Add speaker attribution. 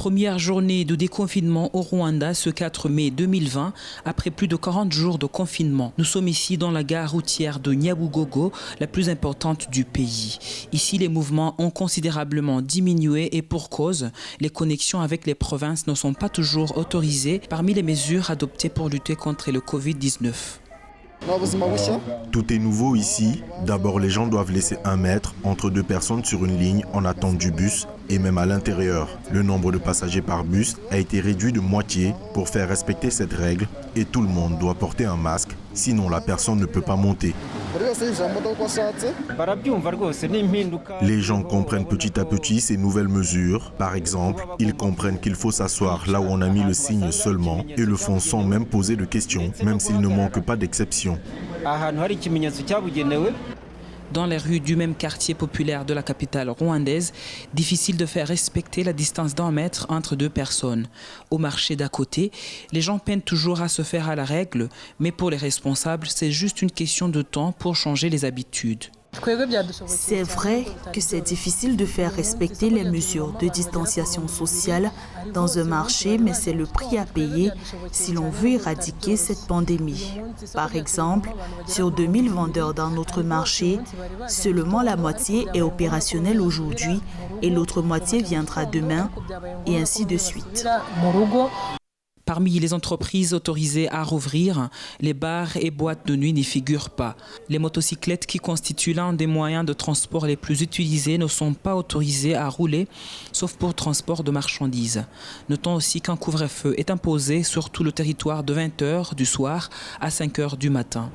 Speaker 1: Première journée de déconfinement au Rwanda ce 4 mai 2020, après plus de 40 jours de confinement. Nous sommes ici dans la gare routière de Nyabugogo, la plus importante du pays. Ici, les mouvements ont considérablement diminué et pour cause, les connexions avec les provinces ne sont pas toujours autorisées parmi les mesures adoptées pour lutter contre le Covid-19.
Speaker 2: Tout est nouveau ici. D'abord, les gens doivent laisser 1 mètre entre 2 personnes sur une ligne en attente du bus et même à l'intérieur. Le nombre de passagers par bus a été réduit de moitié pour faire respecter cette règle et tout le monde doit porter un masque, sinon la personne ne peut pas monter. Les gens comprennent petit à petit ces nouvelles mesures. Par exemple, ils comprennent qu'il faut s'asseoir là où on a mis le signe seulement et le font sans même poser de questions, même s'il ne manque pas d'exceptions.
Speaker 1: Dans les rues du même quartier populaire de la capitale rwandaise, difficile de faire respecter la distance d'1 mètre entre 2 personnes. Au marché d'à côté, les gens peinent toujours à se faire à la règle, mais pour les responsables, c'est juste une question de temps pour changer les habitudes.
Speaker 3: C'est vrai que c'est difficile de faire respecter les mesures de distanciation sociale dans un marché, mais c'est le prix à payer si l'on veut éradiquer cette pandémie. Par exemple, sur 2000 vendeurs dans notre marché, seulement la moitié est opérationnelle aujourd'hui et l'autre moitié viendra demain, et ainsi de suite.
Speaker 1: Parmi les entreprises autorisées à rouvrir, les bars et boîtes de nuit n'y figurent pas. Les motocyclettes qui constituent l'un des moyens de transport les plus utilisés ne sont pas autorisées à rouler, sauf pour transport de marchandises. Notons aussi qu'un couvre-feu est imposé sur tout le territoire de 20 h du soir à 5 h du matin.